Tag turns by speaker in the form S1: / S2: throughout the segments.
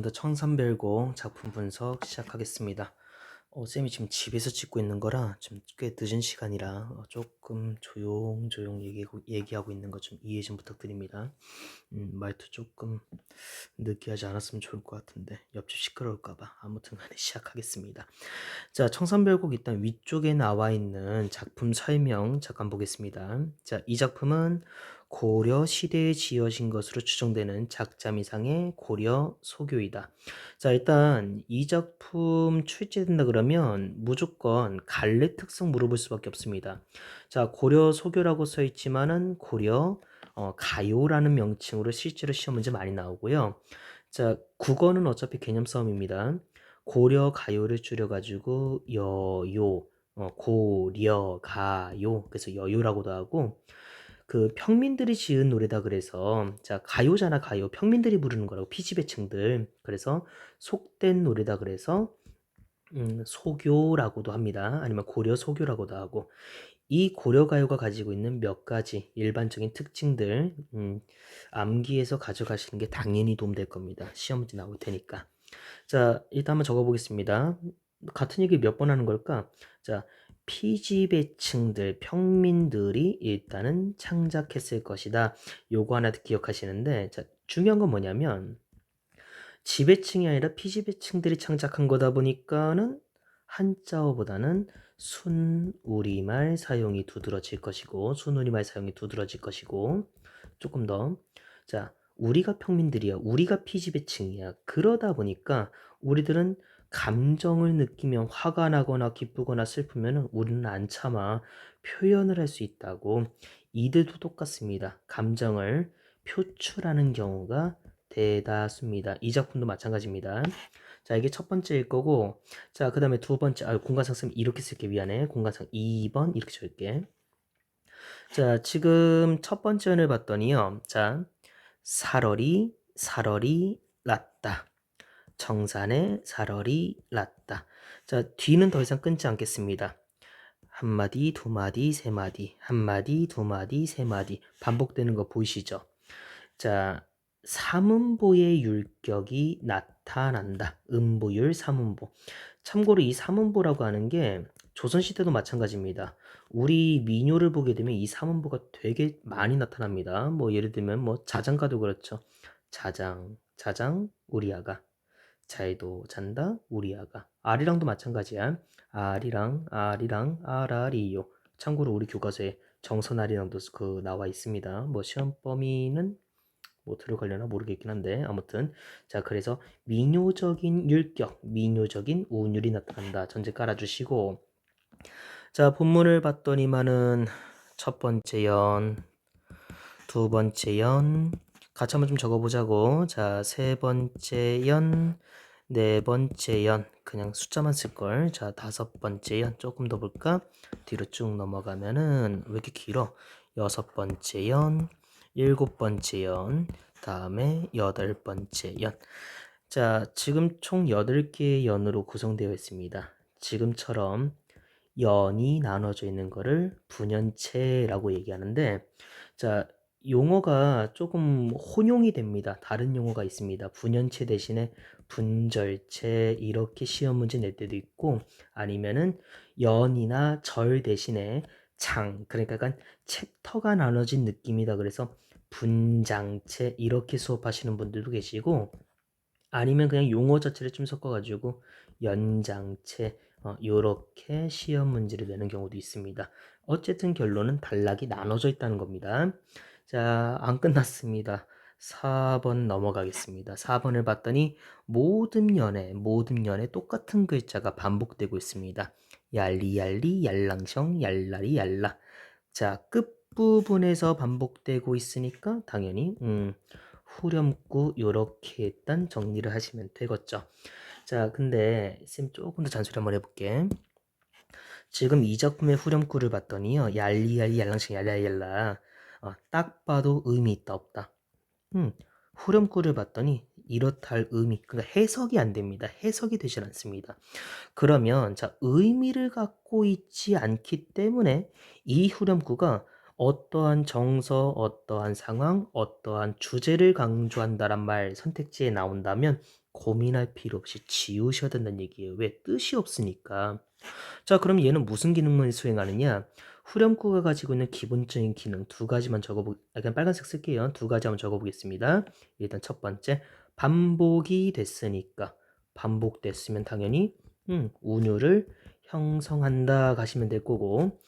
S1: 더 청산별곡 작품 분석 시작하겠습니다. 쌤이 지금 집에서 찍고 있는 거라 좀 꽤 늦은 시간이라 조금 조용조용 얘기하고 있는 거 좀 이해 좀 부탁드립니다. 말투 조금 느끼하지 않았으면 좋을 것 같은데 옆집 시끄러울까 봐 아무튼 간에 시작하겠습니다. 자, 청산별곡 일단 위쪽에 나와 있는 작품 설명 잠깐 보겠습니다. 자, 이 작품은 고려 시대에 지어진 것으로 추정되는 작자미상의 고려 소교이다. 자, 일단 이 작품 출제된다 그러면 무조건 갈래 특성 물어볼 수밖에 없습니다. 자, 고려 소교라고 써 있지만은 고려 가요라는 명칭으로 실제로 시험 문제 많이 나오고요. 자, 국어는 어차피 개념 싸움입니다. 고려 가요를 줄여가지고 여요, 고려 가요, 그래서 여요라고도 하고, 그 평민들이 지은 노래다 그래서, 자, 가요잖아. 가요 평민들이 부르는 거라고, 피지배층들. 그래서 속된 노래다 그래서 소교라고도 합니다. 아니면 고려 소교라고도 하고, 이 고려가요가 가지고 있는 몇 가지 일반적인 특징들 암기해서 가져가시는 게 당연히 도움될 겁니다. 시험 문제 나올 테니까. 자, 일단 한번 적어보겠습니다. 같은 얘기 몇 번 하는 걸까? 자, 피지배층들, 평민들이 일단은 창작했을 것이다. 요거 하나 기억하시는데, 자, 중요한 건 뭐냐면, 지배층이 아니라 피지배층들이 창작한 거다 보니까는 한자어보다는 순우리말 사용이 두드러질 것이고, 순우리말 사용이 두드러질 것이고, 조금 더. 자, 우리가 평민들이야. 우리가 피지배층이야. 그러다 보니까 우리들은 감정을 느끼면 화가 나거나 기쁘거나 슬프면 우리는 안 참아 표현을 할 수 있다고. 이들도 똑같습니다. 감정을 표출하는 경우가 대다수입니다. 이 작품도 마찬가지입니다. 자, 이게 첫 번째일 거고, 자, 그 다음에 두 번째, 공간상 쓰면 이렇게 쓸게. 미안해. 공간상 2번 이렇게 줄게. 자, 지금 첫 번째 연을 봤더니요. 자, 살얼이 났다. 정산에 살얼이 났다. 자, 뒤는 더 이상 끊지 않겠습니다. 한 마디, 두 마디, 세 마디, 한 마디, 두 마디, 세 마디 반복되는 거 보이시죠? 자, 삼음보의 율격이 나타난다. 음보율 삼음보. 참고로 이 삼음보라고 하는 게 조선시대도 마찬가지입니다. 우리 민요를 보게 되면 이 삼음보가 되게 많이 나타납니다. 뭐 예를 들면 뭐 자장가도 그렇죠. 자장, 우리 아가. 잘도 잔다, 우리 아가. 아리랑도 마찬가지야. 아리랑, 아라리요. 참고로 우리 교과서에 정선아리랑도 그 나와 있습니다. 뭐 시험 범위는 뭐 들어가려나 모르겠긴 한데 아무튼 자, 그래서 민요적인 율격, 민요적인 운율이 나타난다. 전제 깔아주시고, 자, 본문을 봤더니만은 첫 번째 연, 두 번째 연 같이 한번 좀 적어보자고. 자, 세 번째 연, 네 번째 연 그냥 숫자만 쓸걸. 자, 다섯 번째 연 조금 더 볼까? 뒤로 쭉 넘어가면은 왜 이렇게 길어? 여섯 번째 연, 일곱 번째 연, 다음에 여덟 번째 연. 자, 지금 총 8개의 연으로 구성되어 있습니다. 지금처럼 연이 나눠져 있는 거를 분연체라고 얘기하는데, 자, 용어가 조금 혼용이 됩니다. 다른 용어가 있습니다. 분연체 대신에 분절체 이렇게 시험 문제 낼 때도 있고, 아니면은 연이나 절 대신에 장, 그러니까 약간 챕터가 나눠진 느낌이다 그래서 분장체 이렇게 수업하시는 분들도 계시고, 아니면 그냥 용어 자체를 좀 섞어가지고 연장체 요렇게 시험 문제를 내는 경우도 있습니다. 어쨌든 결론은 단락이 나눠져 있다는 겁니다. 자, 안 끝났습니다. 4번 넘어가겠습니다. 4번을 봤더니 모듬연에 똑같은 글자가 반복되고 있습니다. 얄리얄리, 얄랑성, 얄라리, 얄라. 자, 끝부분에서 반복되고 있으니까 당연히 후렴구 요렇게 일단 정리를 하시면 되겠죠. 자, 근데 쌤 조금 더 잔소리 한번 해볼게. 지금 이 작품의 후렴구를 봤더니요, 얄리얄리 얄랑식 얄라얄라 딱 봐도 의미 있다 없다. 후렴구를 봤더니 이렇다 할 의미, 그러니까 해석이 안 됩니다. 해석이 되질 않습니다. 그러면 자, 의미를 갖고 있지 않기 때문에 이 후렴구가 어떠한 정서, 어떠한 상황, 어떠한 주제를 강조한다란 말 선택지에 나온다면 고민할 필요 없이 지우셔야 된다는 얘기예요. 왜? 뜻이 없으니까. 자, 그럼 얘는 무슨 기능을 수행하느냐? 후렴구가 가지고 있는 기본적인 기능 두 가지만 그냥 빨간색 쓸게요. 두 가지 한번 적어보겠습니다. 일단 첫 번째, 반복이 됐으니까 반복됐으면 당연히 운율을 형성한다 가시면 될 거고,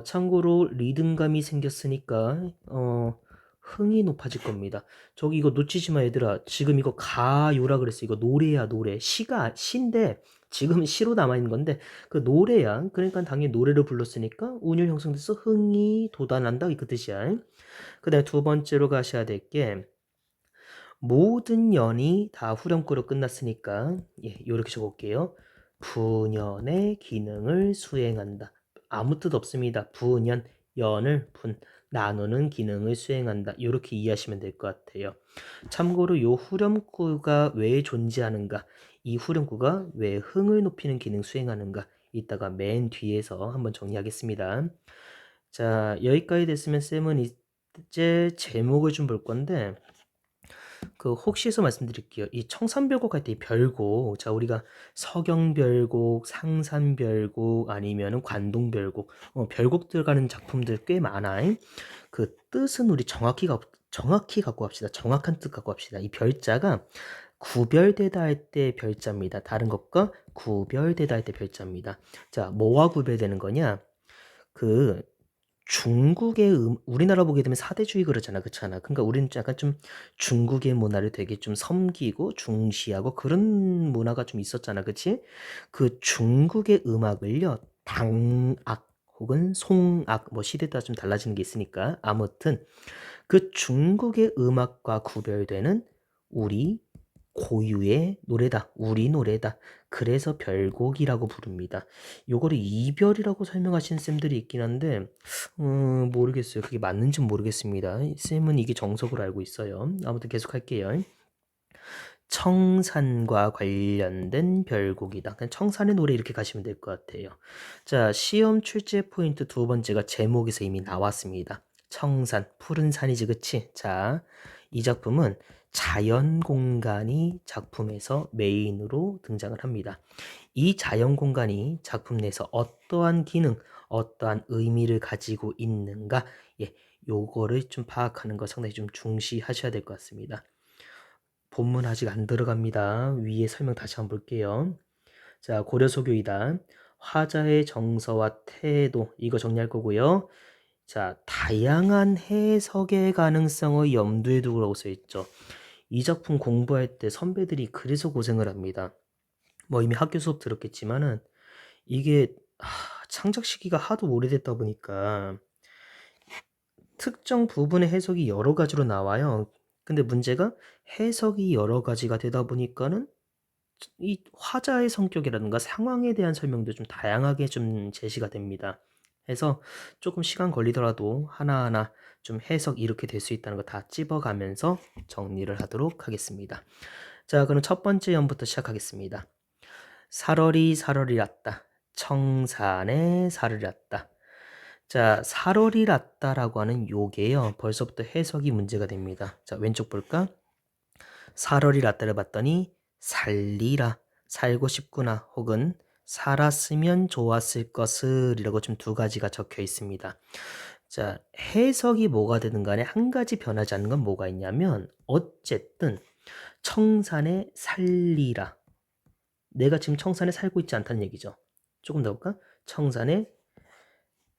S1: 참고로 리듬감이 생겼으니까 흥이 높아질 겁니다. 저기 이거 놓치지 마 얘들아. 지금 이거 가요라 그랬어. 이거 노래야 노래. 시인데 지금은 시로 남아있는 건데 그 노래야. 그러니까 당연히 노래를 불렀으니까 운율 형성돼서 흥이 돋아난다 그 뜻이야. 그 다음에 두 번째로 가셔야 될 게 모든 연이 다 후렴구로 끝났으니까 이렇게 적어볼게요. 분연의 기능을 수행한다. 아무 뜻 없습니다. 분연, 연을 나누는 기능을 수행한다. 이렇게 이해하시면 될 것 같아요. 참고로 요 후렴구가 왜 존재하는가, 이 후렴구가 왜 흥을 높이는 기능 수행하는가, 이따가 맨 뒤에서 한번 정리하겠습니다. 자, 여기까지 됐으면 쌤은 이제 제목을 좀 볼 건데 혹시 해서 말씀드릴게요. 이 청산별곡 할 때 이 별곡, 자 우리가 서경별곡, 상산별곡 아니면은 관동별곡, 별곡 들어가는 작품들 꽤 많아. 그 뜻은 우리 정확히 갖고 갑시다. 정확한 뜻 갖고 갑시다. 이 별자가 구별되다 할 때 별자입니다. 다른 것과 구별되다 할 때 별자입니다. 자, 뭐와 구별되는 거냐? 그 중국의 우리나라 보게 되면 사대주의 그러잖아. 그렇잖아. 그러니까 우리는 약간 좀 중국의 문화를 되게 좀 섬기고 중시하고 그런 문화가 좀 있었잖아. 그치? 그 중국의 음악을요. 당악 혹은 송악 뭐 시대에 따라 좀 달라지는 게 있으니까 아무튼 그 중국의 음악과 구별되는 우리 고유의 노래다. 우리 노래다. 그래서 별곡이라고 부릅니다. 요거를 이별이라고 설명하시는 쌤들이 있긴 한데 모르겠어요. 그게 맞는지는 모르겠습니다. 쌤은 이게 정석으로 알고 있어요. 아무튼 계속 할게요. 청산과 관련된 별곡이다. 그냥 청산의 노래 이렇게 가시면 될 것 같아요. 자, 시험 출제 포인트 두 번째가 제목에서 이미 나왔습니다. 청산, 푸른 산이지, 그치? 자, 이 작품은 자연 공간이 작품에서 메인으로 등장을 합니다. 이 자연 공간이 작품 내에서 어떠한 기능, 어떠한 의미를 가지고 있는가, 요거를 좀 파악하는 거 상당히 좀 중시하셔야 될 것 같습니다. 본문 아직 안 들어갑니다. 위에 설명 다시 한번 볼게요. 자, 고려소교이다. 화자의 정서와 태도, 이거 정리할 거고요. 자, 다양한 해석의 가능성을 염두에 두라고 써 있죠. 이 작품 공부할 때 선배들이 그래서 고생을 합니다. 뭐 이미 학교 수업 들었겠지만은 이게 창작 시기가 하도 오래됐다 보니까 특정 부분의 해석이 여러 가지로 나와요. 근데 문제가 해석이 여러 가지가 되다 보니까는 이 화자의 성격이라든가 상황에 대한 설명도 좀 다양하게 좀 제시가 됩니다. 해서 조금 시간 걸리더라도 하나하나 좀 해석 이렇게 될 수 있다는 거 다 찝어가면서 정리를 하도록 하겠습니다. 자, 그럼 첫 번째 연부터 시작하겠습니다. 살얼이 살얼이 났다. 청산에 살을 났다. 자, 살얼이 났다라고 하는 요게요. 벌써부터 해석이 문제가 됩니다. 자, 왼쪽 볼까? 살얼이 났다를 봤더니 살리라, 살고 싶구나, 혹은 살았으면 좋았을 것을 이라고 좀 두 가지가 적혀 있습니다. 자, 해석이 뭐가 되든 간에 한 가지 변하지 않는 건 뭐가 있냐면 어쨌든 청산에 살리라. 내가 지금 청산에 살고 있지 않다는 얘기죠. 조금 더 볼까? 청산에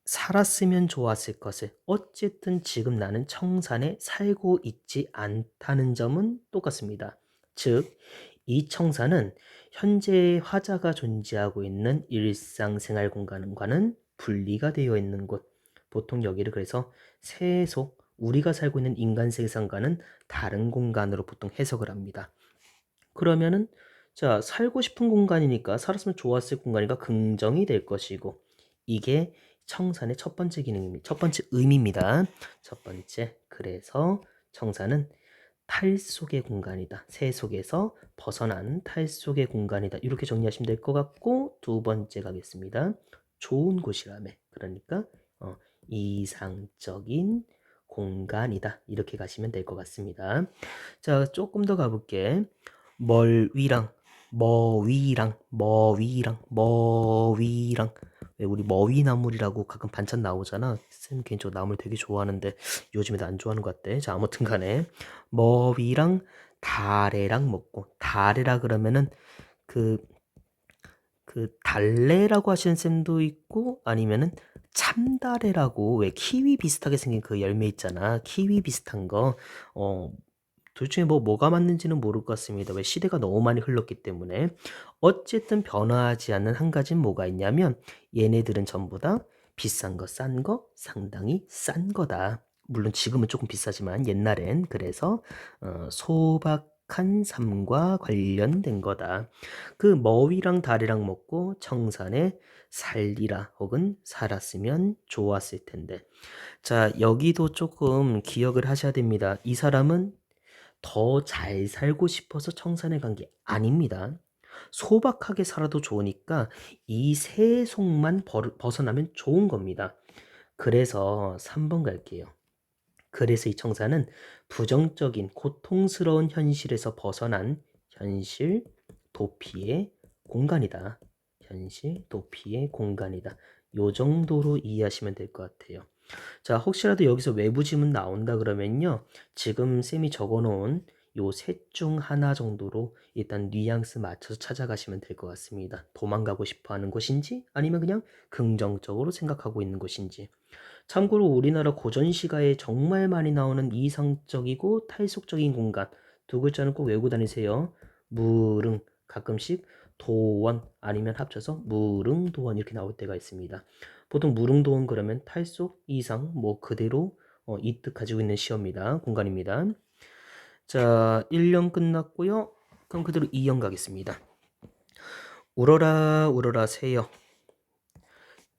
S1: 살았으면 좋았을 것을. 어쨌든 지금 나는 청산에 살고 있지 않다는 점은 똑같습니다. 즉, 이 청산은 현재 화자가 존재하고 있는 일상생활 공간과는 분리가 되어 있는 곳. 보통 여기를 그래서 세속, 우리가 살고 있는 인간 세상과는 다른 공간으로 보통 해석을 합니다. 그러면은 자, 살고 싶은 공간이니까 살았으면 좋았을 공간이니까 긍정이 될 것이고 이게 청산의 첫 번째 기능입니다. 첫 번째 의미입니다. 첫 번째, 그래서 청산은 탈속의 공간이다. 새 속에서 벗어난 탈속의 공간이다. 이렇게 정리하시면 될 것 같고 두 번째 가겠습니다. 좋은 곳이라며. 그러니까 이상적인 공간이다. 이렇게 가시면 될 것 같습니다. 자, 조금 더 가볼게. 멀위랑 머위랑 왜 우리 머위나물이라고 가끔 반찬 나오잖아. 쌤 개인적으로 나물 되게 좋아하는데 요즘에도 안 좋아하는 것 같대. 자, 아무튼 간에 머위랑 다래랑 먹고 다래라 그러면은 그 달래라고 하시는 쌤도 있고 아니면은 참다래라고 왜 키위 비슷하게 생긴 그 열매 있잖아. 키위 비슷한 거. 둘 중에 뭐가 맞는지는 모를 것 같습니다. 왜 시대가 너무 많이 흘렀기 때문에. 어쨌든 변화하지 않는 한 가지는 뭐가 있냐면 얘네들은 전부 다 비싼 거, 싼 거, 상당히 싼 거다. 물론 지금은 조금 비싸지만 옛날엔 그래서 소박한 삶과 관련된 거다. 그 머위랑 다리랑 먹고 청산에 살리라 혹은 살았으면 좋았을 텐데. 자, 여기도 조금 기억을 하셔야 됩니다. 이 사람은 더 잘 살고 싶어서 청산에 간 게 아닙니다. 소박하게 살아도 좋으니까 이 세 속만 벗어나면 좋은 겁니다. 그래서 3번 갈게요. 그래서 이 청사는 부정적인 고통스러운 현실에서 벗어난 현실 도피의 공간이다. 현실 도피의 공간이다. 요 정도로 이해하시면 될 것 같아요. 자, 혹시라도 여기서 외부 지문 나온다 그러면요. 지금 쌤이 적어놓은 요 셋 중 하나 정도로 일단 뉘앙스 맞춰서 찾아가시면 될 것 같습니다. 도망가고 싶어 하는 곳인지 아니면 그냥 긍정적으로 생각하고 있는 곳인지. 참고로 우리나라 고전 시가에 정말 많이 나오는 이상적이고 탈속적인 공간 두 글자는 꼭 외우고 다니세요. 무릉 가끔씩 도원 아니면 합쳐서 무릉도원 이렇게 나올 때가 있습니다. 보통 무릉도원 그러면 탈속 이상 뭐 그대로 이 뜻 가지고 있는 시어입니다. 공간입니다. 자, 1년 끝났고요. 그럼 그대로 2년 가겠습니다. 울어라 울어라 새여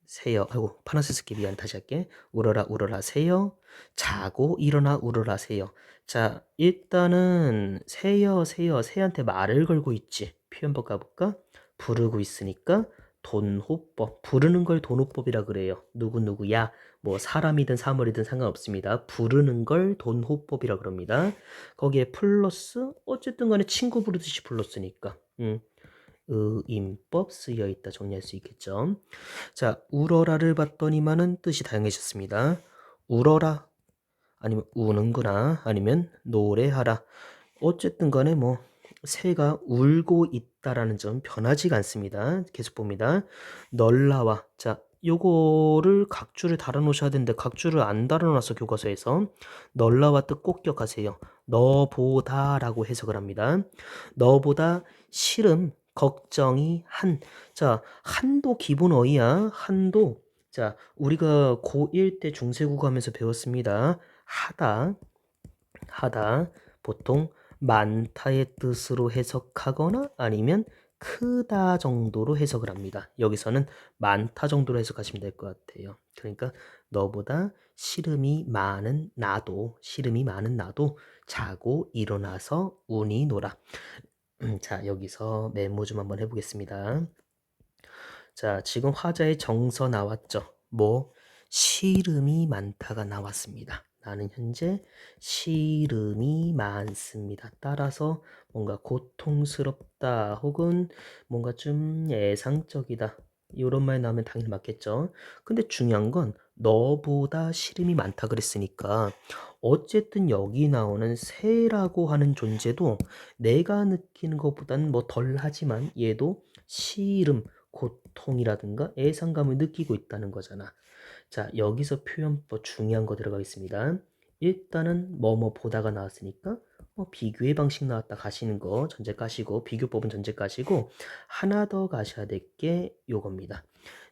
S1: 새여 아이고 파란색 스키 미안 다시 할게 울어라 울어라 새여 자고 일어나 울어라 새여 자 일단은 새한테 말을 걸고 있지 표현법 가볼까 부르고 있으니까 돈호법 부르는 걸 돈호법이라 그래요 누구누구야 뭐 사람이든 사물이든 상관없습니다 부르는 걸 돈호법이라 그럽니다 거기에 플러스 어쨌든 간에 친구 부르듯이 불렀으니까 의인법 쓰여 있다 정리할 수 있겠죠 자, 울어라를 봤더니만은 뜻이 다양해졌습니다. 울어라 아니면 우는구나 아니면 노래하라. 어쨌든 간에 뭐 새가 울고 있다라는 점 변하지가 않습니다. 계속 봅니다. 널라와 자, 요거를 각주를 달아 놓으셔야 되는데 각주를 안 달아 놨어 교과서에서. 널라와 뜻 꼭 기억하세요. 너보다라고 해석을 합니다. 너보다 싫음, 걱정이 한. 자, 한도 기본 어휘야. 한도. 자, 우리가 고1 때 중세국어 하면서 배웠습니다. 하다 보통 많다의 뜻으로 해석하거나 아니면 크다 정도로 해석을 합니다. 여기서는 많다 정도로 해석하시면 될 것 같아요. 그러니까 너보다 씨름이 많은 나도 자고 일어나서 운이 놀아. 자, 여기서 메모 좀 한번 해보겠습니다. 자, 지금 화자의 정서 나왔죠? 뭐 시름이 많다가 나왔습니다. 나는 현재 시름이 많습니다. 따라서 뭔가 고통스럽다 혹은 뭔가 좀 예상적이다. 이런 말 나오면 당연히 맞겠죠. 근데 중요한 건 너보다 시름이 많다 그랬으니까 어쨌든 여기 나오는 새라고 하는 존재도 내가 느끼는 것보다는 뭐 덜하지만 얘도 시름 고통이라든가 애상감을 느끼고 있다는 거잖아. 자, 여기서 표현법 중요한 거 들어가겠습니다. 일단은 뭐뭐 보다가 나왔으니까 비교의 방식 나왔다 가시는 거 전제 까시고 비교법은 전제 까시고 하나 더 가셔야 될 게 요겁니다.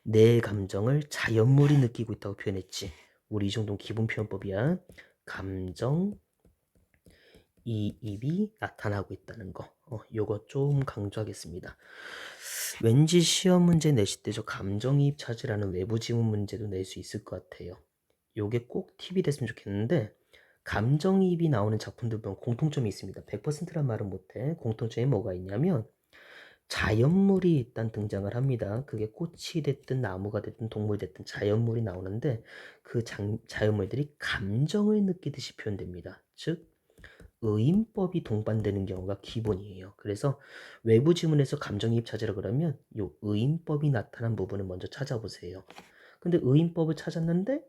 S1: 내 감정을 자연물이 느끼고 있다고 표현했지. 우리 이 정도는 기본 표현법이야. 감정 이입이 나타나고 있다는 거. 요거 좀 강조하겠습니다. 왠지 시험 문제 내실 때 저 감정이입 찾으라는 외부 지문 문제도 낼 수 있을 것 같아요. 요게 꼭 팁이 됐으면 좋겠는데 감정이입이 나오는 작품들 보면 공통점이 있습니다. 100%란 말은 못해. 공통점이 뭐가 있냐면 자연물이 일단 등장을 합니다. 그게 꽃이 됐든 나무가 됐든 동물이 됐든 자연물이 나오는데 그 자연물들이 감정을 느끼듯이 표현됩니다. 즉 의인법이 동반되는 경우가 기본이에요. 그래서 외부 지문에서 감정이입 찾으라 그러면 요 의인법이 나타난 부분을 먼저 찾아보세요. 근데 의인법을 찾았는데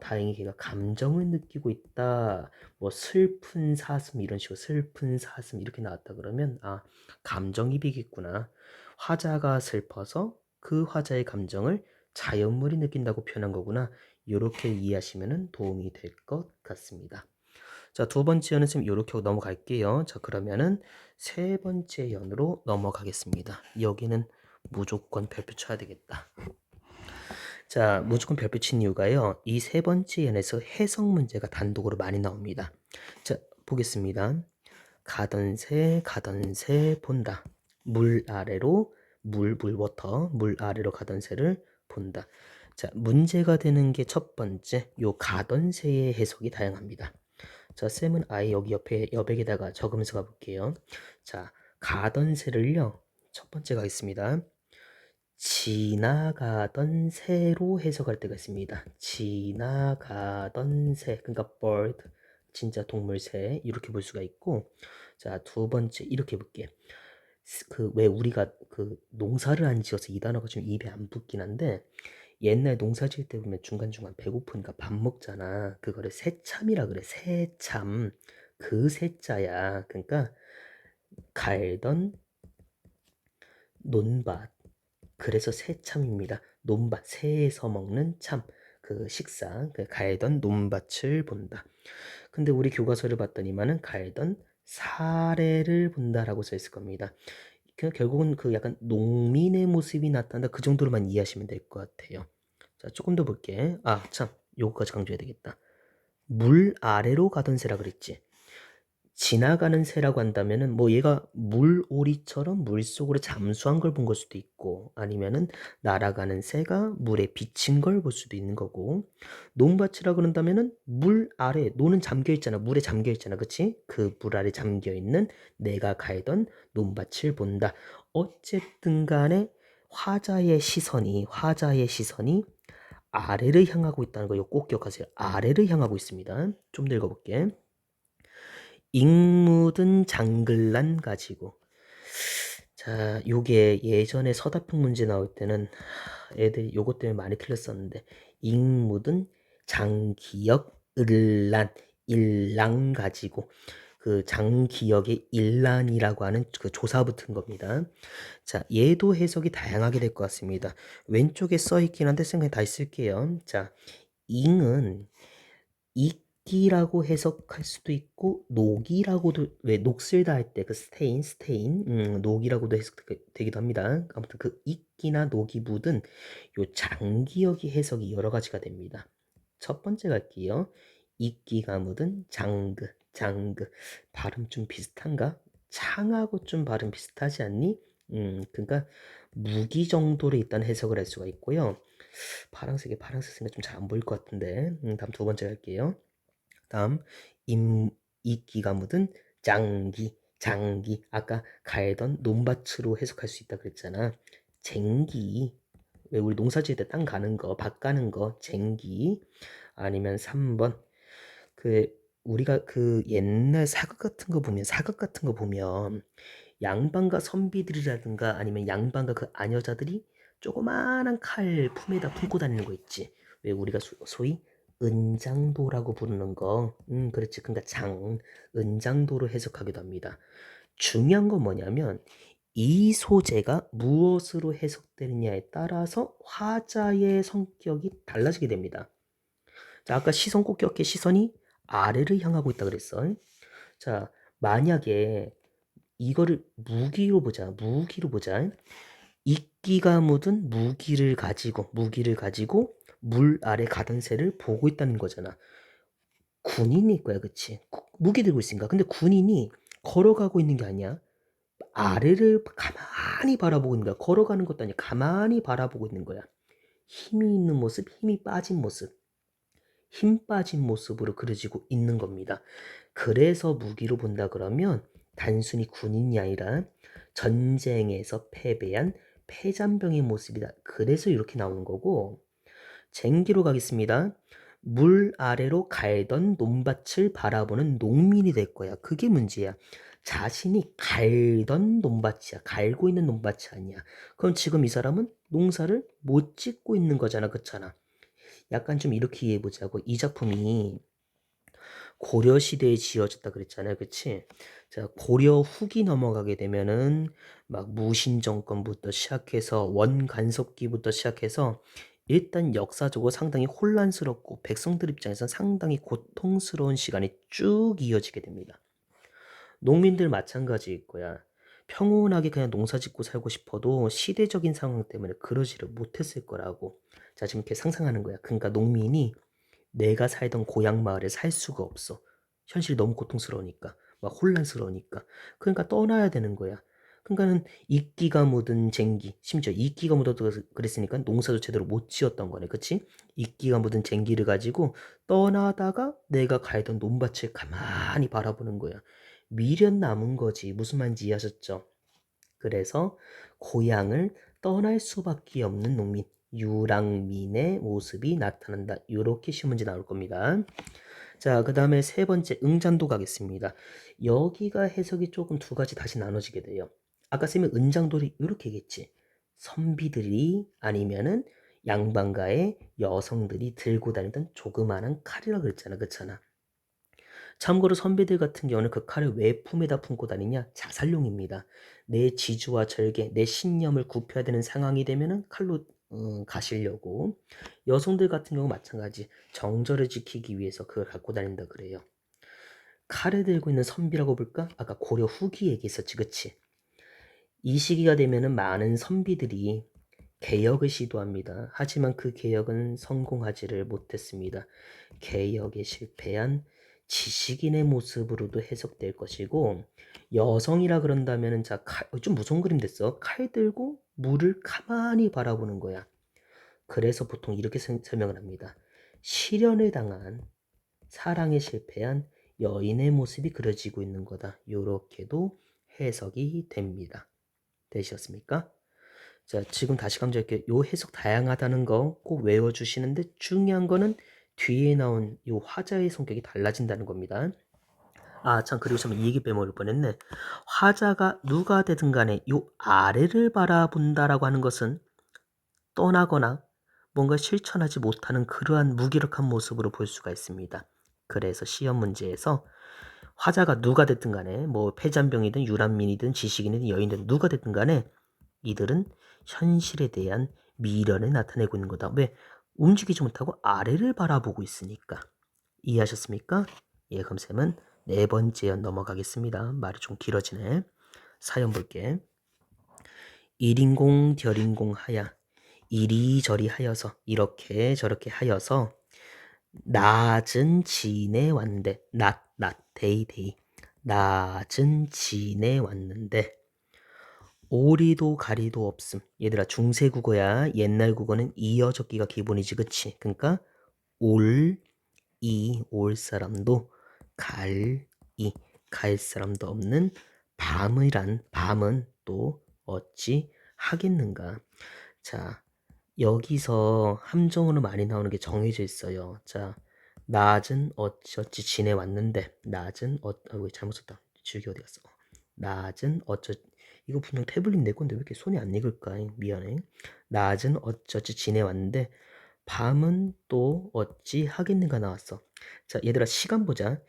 S1: 다행히 걔가 감정을 느끼고 있다. 뭐 슬픈 사슴 이런 식으로 슬픈 사슴 이렇게 나왔다 그러면 감정이입이겠구나. 화자가 슬퍼서 그 화자의 감정을 자연물이 느낀다고 표현한 거구나. 이렇게 이해하시면 도움이 될 것 같습니다. 자, 두 번째 연은 쌤 이렇게 하고 넘어갈게요. 자, 그러면은 세 번째 연으로 넘어가겠습니다. 여기는 무조건 별표 쳐야 되겠다. 자, 무조건 별표 친 이유가요. 이 세 번째 연에서 해석 문제가 단독으로 많이 나옵니다. 자, 보겠습니다. 가던 새 본다. 물 아래로 워터 물 아래로 가던 새를 본다. 자, 문제가 되는 게 첫 번째 요 가던 새의 해석이 다양합니다. 자, 쌤은 아예 여기 옆에 여백에다가 적으면서 가볼게요. 자, 가던 새를요. 첫 번째가 있습니다. 지나가던 새로 해석할 때가 있습니다. 지나가던 새, 그러니까 bird, 진짜 동물 새 이렇게 볼 수가 있고, 자, 두 번째 이렇게 볼게. 왜 우리가 그 농사를 안 지어서 이 단어가 좀 입에 안 붙긴 한데 옛날 농사 지을 때 보면 중간중간 배고프니까 밥 먹잖아. 그거를 새참이라 그래. 새참. 그 새자야. 그러니까 갈던 논밭. 그래서 새참입니다. 논밭, 새에서 먹는 참, 그 식사, 그 갈던 논밭을 본다. 근데 우리 교과서를 봤더니만은 갈던 사례를 본다라고 써 있을 겁니다. 결국은 그 약간 농민의 모습이 나타난다. 그 정도로만 이해하시면 될 것 같아요. 자, 조금 더 볼게. 참, 요거까지 강조해야 되겠다. 물 아래로 가던 새라 그랬지. 지나가는 새라고 한다면은 뭐 얘가 물오리처럼 물속으로 잠수한 걸 본 걸 수도 있고 아니면은 날아가는 새가 물에 비친 걸 볼 수도 있는 거고 논밭이라 그런다면은 물 아래 노는 잠겨 있잖아. 물에 잠겨 있잖아. 그치? 그 물 아래 잠겨 있는 내가 갈던 논밭을 본다. 어쨌든 간에 화자의 시선이 아래를 향하고 있다는 거 이거 꼭 기억하세요. 아래를 향하고 있습니다. 좀 더 읽어볼게. 잉 묻은 장글란 가지고. 자, 요게 예전에 서답형 문제 나올 때는 애들이 요것 때문에 많이 틀렸었는데 잉 묻은 장기역 일랑 가지고 그 장기역의 일란이라고 하는 그 조사 붙은 겁니다. 자, 얘도 해석이 다양하게 될 것 같습니다. 왼쪽에 써 있긴 한데 생각에 다시 쓸게요. 자, 잉은 이끼라고 해석할 수도 있고 녹이라고도 왜 녹슬다 할 때 그 스테인 녹이라고도 해석되기도 합니다. 아무튼 그 이끼나 녹이 묻은 요 장기역의 해석이 여러 가지가 됩니다. 첫 번째 갈게요. 이끼가 묻은 장그 발음 좀 비슷한가? 창하고 좀 발음 비슷하지 않니? 그러니까 무기 정도로 일단 해석을 할 수가 있고요. 파란색이 좀 잘 안 보일 것 같은데 다음 두 번째 갈게요. 다음 이끼가 묻은 장기 아까 갈던 논밭으로 해석할 수 있다 그랬잖아. 쟁기 왜 우리 농사 지을 때 땅 가는 거 밭 가는 거 쟁기 아니면 3번 그 우리가 그 옛날 사극 같은 거 보면 양반과 선비들이라든가 아니면 양반과 그 아녀자들이 조그마한 칼 품에다 품고 다니는 거 있지. 왜 우리가 소위 은장도라고 부르는 거. 그렇지. 그러니까 은장도로 해석하기도 합니다. 중요한 건 뭐냐면 이 소재가 무엇으로 해석되느냐에 따라서 화자의 성격이 달라지게 됩니다. 자, 아까 시선 꼭 기억해. 시선이 아래를 향하고 있다 그랬어. 자, 만약에 이거를 무기로 보자. 이끼가 묻은 무기를 가지고 물 아래 가던 새를 보고 있다는 거잖아. 군인일 거야, 그치? 무기 들고 있으니까. 근데 군인이 걸어가고 있는 게 아니야. 아래를 가만히 바라보고 있는 거야. 걸어가는 것도 아니야. 가만히 바라보고 있는 거야. 힘이 있는 모습, 힘이 빠진 모습. 힘 빠진 모습으로 그려지고 있는 겁니다. 그래서 무기로 본다 그러면 단순히 군인이 아니라 전쟁에서 패배한 패잔병의 모습이다. 그래서 이렇게 나오는 거고 쟁기로 가겠습니다. 물 아래로 갈던 논밭을 바라보는 농민이 될 거야. 그게 문제야. 자신이 갈던 논밭이야. 갈고 있는 논밭이 아니야. 그럼 지금 이 사람은 농사를 못 짓고 있는 거잖아. 그렇잖아. 약간 좀 이렇게 이해해 보자고. 이 작품이 고려 시대에 지어졌다 그랬잖아요. 그치? 자, 고려 후기 넘어가게 되면은 막 무신 정권부터 시작해서 원간섭기부터 시작해서 일단 역사적으로 상당히 혼란스럽고 백성들 입장에서 상당히 고통스러운 시간이 쭉 이어지게 됩니다. 농민들 마찬가지일 거야. 평온하게 그냥 농사 짓고 살고 싶어도 시대적인 상황 때문에 그러지를 못했을 거라고. 자, 지금 이렇게 상상하는 거야. 그러니까 농민이 내가 살던 고향 마을에 살 수가 없어. 현실이 너무 고통스러우니까, 막 혼란스러우니까. 그러니까 떠나야 되는 거야. 그러니까는 이끼가 묻은 쟁기, 심지어 이끼가 묻어도 그랬으니까 농사도 제대로 못 지었던 거네, 그치? 이끼가 묻은 쟁기를 가지고 떠나다가 내가 갈던 논밭을 가만히 바라보는 거야. 미련 남은 거지. 무슨 말인지 이해하셨죠? 그래서 고향을 떠날 수밖에 없는 농민, 유랑민의 모습이 나타난다. 이렇게 시험 문제 나올 겁니다. 자, 그 다음에 세 번째 응장도 가겠습니다. 여기가 해석이 조금 두 가지 다시 나눠지게 돼요. 아까 쌤이 은장도를 이렇게 얘기했지. 선비들이 아니면은 양반가의 여성들이 들고 다니던 조그마한 칼이라고 그랬잖아. 그렇잖아. 참고로 선비들 같은 경우는 그 칼을 왜 품에다 품고 다니냐? 자살용입니다. 내 지주와 절개, 내 신념을 굽혀야 되는 상황이 되면은 칼로 가시려고. 여성들 같은 경우 마찬가지. 정절을 지키기 위해서 그걸 갖고 다닌다 그래요. 칼을 들고 있는 선비라고 볼까? 아까 고려 후기 얘기했었지, 그치? 이 시기가 되면은 많은 선비들이 개혁을 시도합니다. 하지만 그 개혁은 성공하지를 못했습니다. 개혁에 실패한 지식인의 모습으로도 해석될 것이고, 여성이라 그런다면은 좀 무서운 그림 됐어. 칼 들고 물을 가만히 바라보는 거야. 그래서 보통 이렇게 설명을 합니다. 실연을 당한, 사랑에 실패한 여인의 모습이 그려지고 있는 거다. 요렇게도 해석이 됩니다. 되셨습니까? 자, 지금 다시 강조할게요. 요 해석 다양하다는 거 꼭 외워주시는데 중요한 거는 뒤에 나온 요 화자의 성격이 달라진다는 겁니다. 아, 참, 그리고 참 이 얘기 빼먹을 뻔했네. 화자가 누가 되든 간에 요 아래를 바라본다라고 하는 것은 떠나거나 뭔가 실천하지 못하는 그러한 무기력한 모습으로 볼 수가 있습니다. 그래서 시험 문제에서 화자가 누가 됐든 간에 뭐 패잔병이든 유란민이든 지식인이든 여인이든 누가 됐든 간에 이들은 현실에 대한 미련을 나타내고 있는 거다. 왜? 움직이지 못하고 아래를 바라보고 있으니까. 이해하셨습니까? 예, 그럼 쌤은 네 번째 연 넘어가겠습니다. 말이 좀 길어지네. 사연 볼게. 일인공 결인공 하야. 이리저리 하여서 이렇게 저렇게 하여서 낮은 진에 왔는데 데이 데이 낮은 진에 왔는데 오리도 가리도 없음. 얘들아 중세국어야. 옛날 국어는 이어 적기가 기본이지 그치? 그러니까 올 사람도 갈 사람도 없는 밤은 또 어찌 하겠는가. 자, 여기서 함정으로 많이 나오는 게 정해져 있어요. 자, 낮은 어찌 지내왔는데 왜 잘못 썼다. 줄기 어디 갔어? 낮은 이거 분명 태블릿 내 건데 왜 이렇게 손이 안 익을까? 미안해. 낮은 어찌 지내왔는데 밤은 또 어찌 하겠는가 나왔어. 자, 얘들아 시간 보자.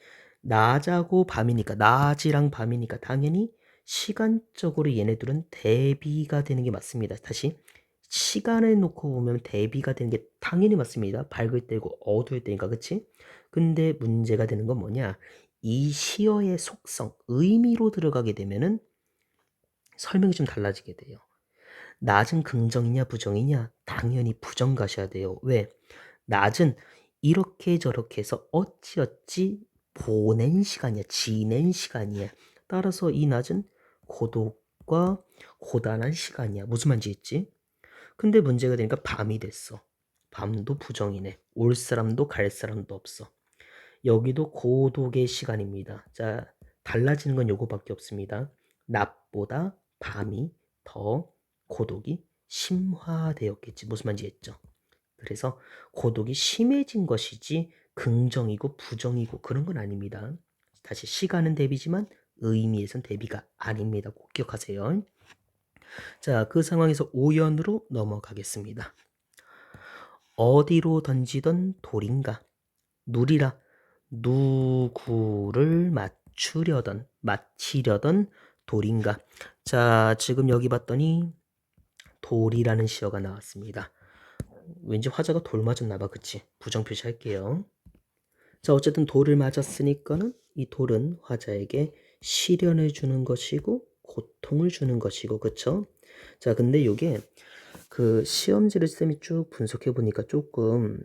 S1: 낮하고 밤이니까 낮이랑 밤이니까 당연히 시간적으로 얘네들은 대비가 되는 게 맞습니다. 다시 시간을 놓고 보면 대비가 되는 게 당연히 맞습니다. 밝을 때고 어두울 때니까 그치? 근데 문제가 되는 건 뭐냐? 이 시어의 속성, 의미로 들어가게 되면은 설명이 좀 달라지게 돼요. 낮은 긍정이냐 부정이냐? 당연히 부정 가셔야 돼요. 왜? 낮은 이렇게 저렇게 해서 어찌어찌 보낸 시간이야. 지낸 시간이야. 따라서 이 낮은 고독과 고단한 시간이야. 무슨 말인지 있지? 근데 문제가 되니까 밤이 됐어. 밤도 부정이네. 올 사람도 갈 사람도 없어. 여기도 고독의 시간입니다. 자, 달라지는 건 요거밖에 없습니다. 낮보다 밤이 더 고독이 심화되었겠지. 무슨 말인지 했죠? 그래서 고독이 심해진 것이지 긍정이고 부정이고 그런 건 아닙니다. 다시 시간은 대비지만 의미에선 대비가 아닙니다. 꼭 기억하세요. 자, 그 상황에서 오연으로 넘어가겠습니다. 어디로 던지던 돌인가? 누리라. 누구를 맞히려던 돌인가? 자, 지금 여기 봤더니 돌이라는 시어가 나왔습니다. 왠지 화자가 돌 맞았나 봐. 그치? 부정 표시할게요. 자, 어쨌든 돌을 맞았으니까는 이 돌은 화자에게 시련을 주는 것이고 고통을 주는 것이고, 그쵸? 자, 근데 이게 그 시험지를 쌤이 쭉 분석해 보니까 조금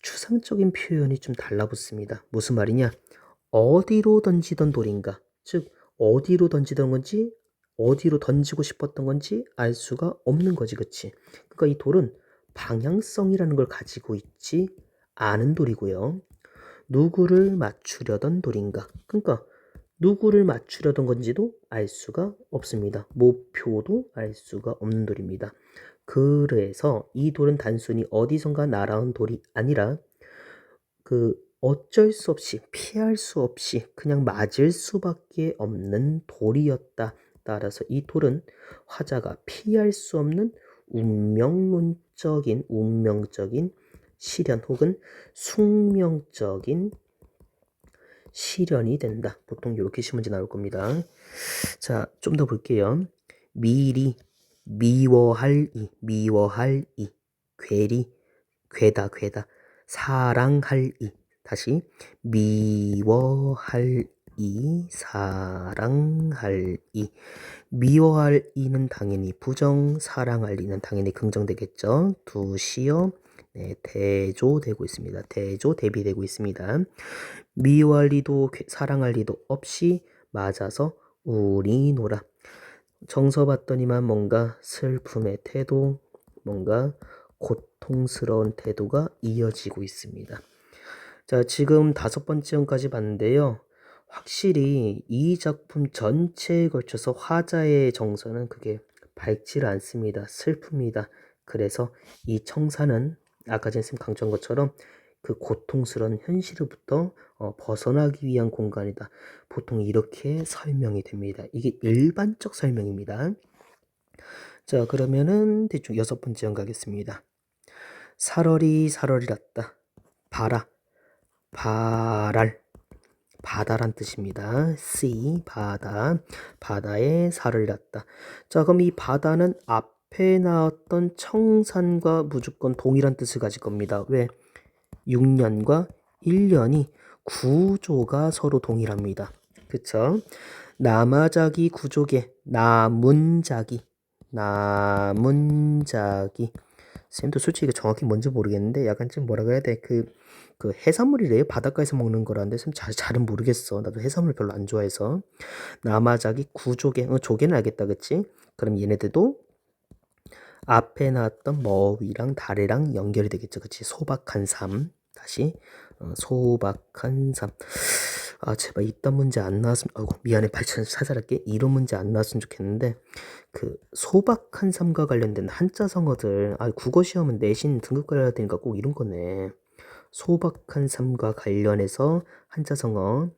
S1: 추상적인 표현이 좀 달라붙습니다. 무슨 말이냐? 어디로 던지던 돌인가? 즉, 어디로 던지던 건지, 어디로 던지고 싶었던 건지 알 수가 없는 거지, 그치? 그러니까 이 돌은 방향성이라는 걸 가지고 있지 않은 돌이고요. 누구를 맞추려던 돌인가? 그러니까 누구를 맞추려던 건지도 알 수가 없습니다. 목표도 알 수가 없는 돌입니다. 그래서 이 돌은 단순히 어디선가 날아온 돌이 아니라 그 어쩔 수 없이 피할 수 없이 그냥 맞을 수밖에 없는 돌이었다. 따라서 이 돌은 화자가 피할 수 없는 운명적인 시련 혹은 숙명적인 시련이 된다. 보통 이렇게 시문제 나올 겁니다. 자, 좀 더 볼게요. 미리, 미워할 이, 괴리, 괴다, 사랑할 이. 다시, 미워할 이, 사랑할 이. 미워할 이는 당연히 부정, 사랑할 이는 당연히 긍정되겠죠. 두 시어, 네, 대조되고 있습니다. 대조, 대비되고 있습니다. 미워할 리도 사랑할 리도 없이 맞아서 우리노라. 정서 봤더니만 뭔가 슬픔의 태도, 뭔가 고통스러운 태도가 이어지고 있습니다. 자, 지금 5번째 형까지 봤는데요. 확실히 이 작품 전체에 걸쳐서 화자의 정서는 그게 밝지를 않습니다. 슬픕니다. 그래서 이 청사는 아까 전에 쌤 강조한 것처럼 그 고통스러운 현실로부터 벗어나기 위한 공간이다. 보통 이렇게 설명이 됩니다. 이게 일반적 설명입니다. 자, 그러면은 대충 6번째 형 가겠습니다. 살얼이랐다. 바라, 바다란 뜻입니다. sea, 바다에 살얼이랐다. 자, 그럼 이 바다는 앞에 나왔던 청산과 무조건 동일한 뜻을 가질 겁니다. 왜? 6년과 1년이 구조가 서로 동일합니다. 그쵸? 나마자기 구조계, 나문자기. 쌤도 솔직히 정확히 뭔지 모르겠는데 약간 좀 뭐라고 해야 돼? 그 해산물이래요. 바닷가에서 먹는 거라는데 쌤 잘은 모르겠어. 나도 해산물 별로 안 좋아해서. 나마자기 구조계, 조개는 알겠다, 그치? 그럼 얘네들도 앞에 나왔던 머위랑 다래랑 연결이 되겠죠, 그치? 소박한 삶. 다시 소박한 삶. 아, 제발 이딴 문제 안 나왔으면, 아이고 미안해, 발전 사살할게. 이런 문제 안 나왔으면 좋겠는데 그 소박한 삶과 관련된 한자 성어들, 국어 시험은 내신 등급 가려야 되니까 꼭 이런 거네. 소박한 삶과 관련해서 한자 성어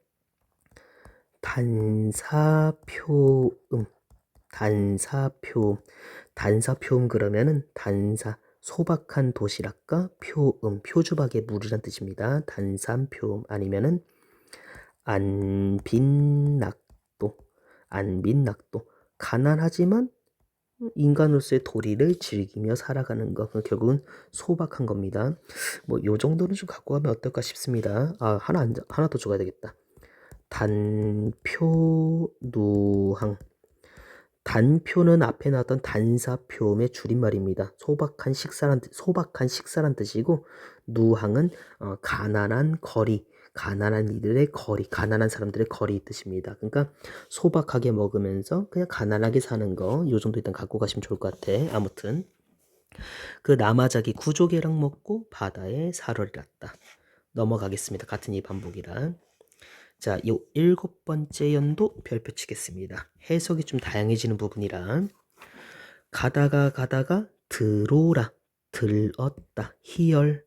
S1: 단사표음 그러면은 소박한 도시락과 표주박의 물이란 뜻입니다. 단산표음 아니면은 안빈낙도 가난하지만 인간으로서의 도리를 즐기며 살아가는 것, 결국은 소박한 겁니다. 뭐 요 정도는 좀 갖고 가면 어떨까 싶습니다. 하나 더 줘야 되겠다. 단표누항. 단표는 앞에 나왔던 단사표음의 줄임말입니다. 소박한 식사란 뜻이고, 누항은 가난한 이들의 거리, 가난한 사람들의 거리 뜻입니다. 그러니까 소박하게 먹으면서 그냥 가난하게 사는 거, 요 정도 일단 갖고 가시면 좋을 것 같아. 아무튼 그 나마자기 구조개랑 먹고 바다에 살얼이랐다. 넘어가겠습니다. 같은 이 반복이라. 자, 요 7번째 연도 별표 치겠습니다. 해석이 좀 다양해지는 부분이라. 가다가 들어오라. 들었다. hear,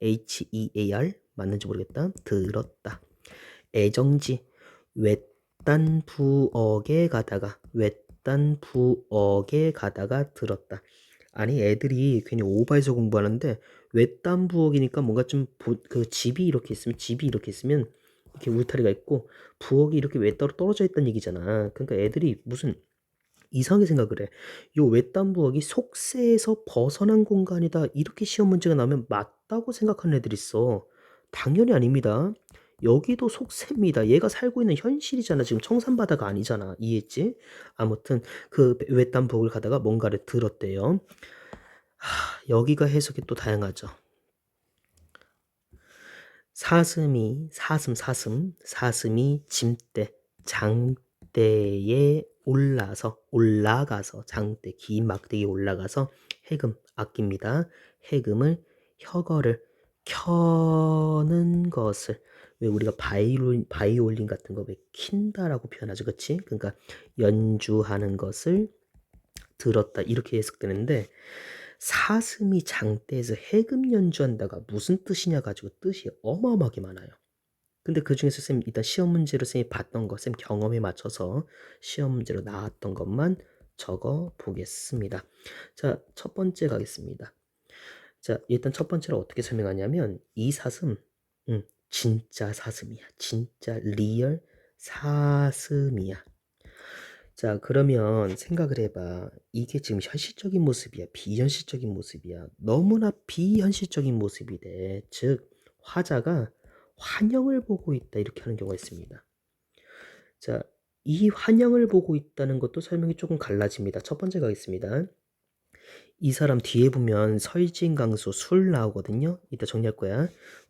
S1: H-E-A-R 맞는지 모르겠다. 들었다. 애정지, 외딴 부엌에 가다가, 외딴 부엌에 가다가 들었다. 아니 애들이 괜히 오버해서 공부하는데 외딴 부엌이니까 뭔가 좀 그 집이 이렇게 있으면 이렇게 울타리가 있고 부엌이 이렇게 외따로 떨어져 있다는 얘기잖아. 그러니까 애들이 무슨 이상하게 생각을 해. 요 외딴 부엌이 속세에서 벗어난 공간이다. 이렇게 시험 문제가 나오면 맞다고 생각하는 애들이 있어. 당연히 아닙니다. 여기도 속세입니다. 얘가 살고 있는 현실이잖아. 지금 청산바다가 아니잖아. 이해했지? 아무튼 그 외딴 부엌을 가다가 뭔가를 들었대요. 여기가 해석이 또 다양하죠. 사슴이 짐대, 장대에 올라가서, 장대, 긴 막대기에 올라가서 해금, 아낍니다. 해금을, 혀거를, 켜는 것을, 왜 우리가 바이올린 같은 거 왜 킨다라고 표현하죠, 그치? 그러니까 연주하는 것을 들었다, 이렇게 해석되는데, 사슴이 장대에서 해금 연주한다가 무슨 뜻이냐 가지고 뜻이 어마어마하게 많아요. 근데 그 중에서 쌤 일단 시험 문제로 쌤이 봤던 거, 쌤 경험에 맞춰서 시험 문제로 나왔던 것만 적어 보겠습니다. 자, 첫 번째 가겠습니다. 자, 일단 첫 번째로 어떻게 설명하냐면 이 사슴, 진짜 사슴이야. 진짜 리얼 사슴이야. 자, 그러면 생각을 해봐. 이게 지금 현실적인 모습이야? 비현실적인 모습이야? 너무나 비현실적인 모습이 돼. 즉, 화자가 환영을 보고 있다. 이렇게 하는 경우가 있습니다. 자, 이 환영을 보고 있다는 것도 설명이 조금 갈라집니다. 첫 번째 가겠습니다. 이 사람 뒤에 보면 설진강수 술 나오거든요. 이따 정리할 거야.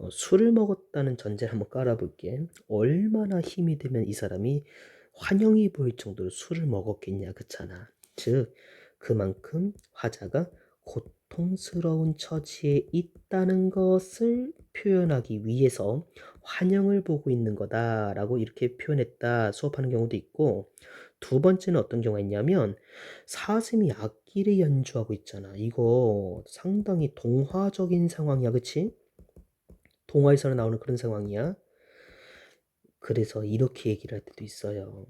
S1: 술을 먹었다는 전제를 한번 깔아볼게. 얼마나 힘이 되면 이 사람이 환영이 보일 정도로 술을 먹었겠냐, 그렇잖아. 즉, 그만큼 화자가 고통스러운 처지에 있다는 것을 표현하기 위해서 환영을 보고 있는 거다라고 이렇게 표현했다 수업하는 경우도 있고, 두 번째는 어떤 경우가 있냐면 사슴이 악기를 연주하고 있잖아. 이거 상당히 동화적인 상황이야, 그치? 동화에서 나오는 그런 상황이야. 그래서 이렇게 얘기를 할 때도 있어요.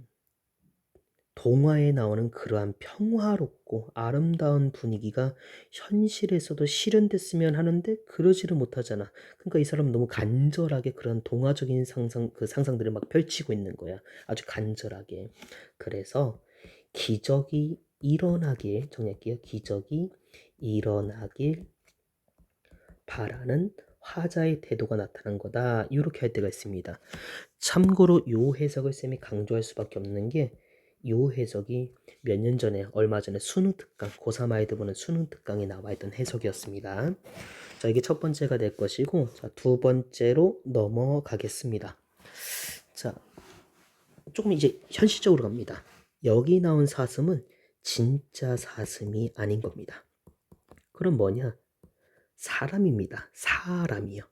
S1: 동화에 나오는 그러한 평화롭고 아름다운 분위기가 현실에서도 실현됐으면 하는데 그러지를 못하잖아. 그러니까 이 사람은 너무 간절하게 그런 동화적인 상상들을 막 펼치고 있는 거야. 아주 간절하게. 그래서 기적이 일어나길, 정리할게요. 기적이 일어나길 바라는 화자의 태도가 나타난 거다. 이렇게 할 때가 있습니다. 참고로 요 해석을 쌤이 강조할 수밖에 없는 게 요 해석이 몇 년 전에 얼마 전에 수능 특강 고3 아이들 보는 수능 특강에 나와 있던 해석이었습니다. 자, 이게 첫 번째가 될 것이고, 자, 두 번째로 넘어가겠습니다. 자, 조금 이제 현실적으로 갑니다. 여기 나온 사슴은 진짜 사슴이 아닌 겁니다. 그럼 뭐냐? 사람입니다. 사람이요.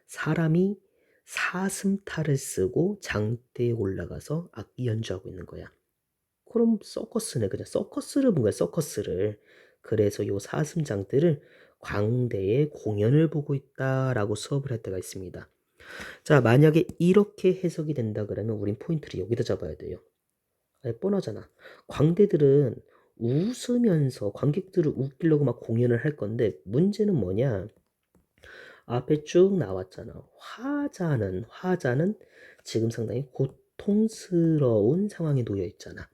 S1: 사람이 사슴탈을 쓰고 장대에 올라가서 악기 연주하고 있는 거야. 그럼 서커스네. 그냥 서커스를 본 거야. 서커스를. 그래서 요 사슴장들을 광대에 공연을 보고 있다라고 수업을 할 때가 있습니다. 자, 만약에 이렇게 해석이 된다 그러면 우린 포인트를 여기다 잡아야 돼요. 아니, 뻔하잖아. 광대들은 웃으면서 관객들을 웃기려고 막 공연을 할 건데 문제는 뭐냐? 앞에 쭉 나왔잖아. 화자는 지금 상당히 고통스러운 상황에 놓여 있잖아.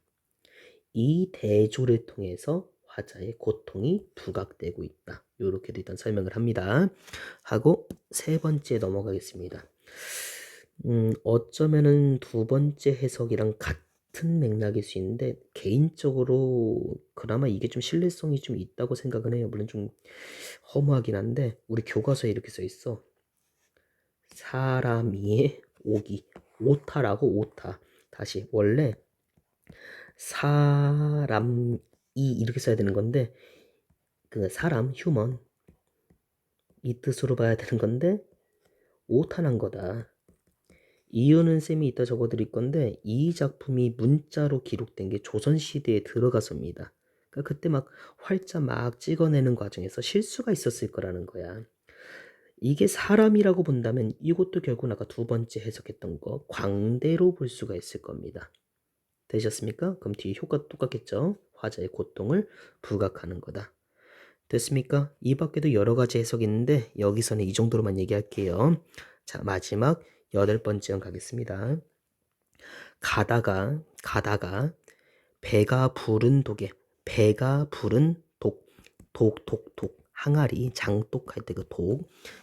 S1: 이 대조를 통해서 화자의 고통이 부각되고 있다. 이렇게도 일단 설명을 합니다. 하고 세 번째 넘어가겠습니다. 어쩌면은 두 번째 해석이랑 같은 맥락일 수 있는데 개인적으로 그나마 이게 좀 신뢰성이 좀 있다고 생각은 해요. 물론 좀 허무하긴 한데 우리 교과서에 이렇게 써 있어. 사람이의 오기 오타라고 오타. 다시 원래 사람이 이렇게 써야 되는 건데 그 사람 휴먼 이 뜻으로 봐야 되는 건데 오타난 거다. 이유는 쌤이 이따 적어드릴 건데 이 작품이 문자로 기록된 게 조선시대에 들어가서입니다. 그러니까 그때 막 활자 막 찍어내는 과정에서 실수가 있었을 거라는 거야. 이게 사람이라고 본다면 이것도 결국 아까 두 번째 해석했던 거 광대로 볼 수가 있을 겁니다. 되셨습니까? 그럼 뒤에 효과 똑같겠죠? 화자의 고통을 부각하는 거다. 됐습니까? 이 밖에도 여러 가지 해석이 있는데 여기서는 이 정도로만 얘기할게요. 자, 마지막 8번째 가겠습니다. 가다가 배가 부른 독에 배가 부른 독 항아리 장독할 때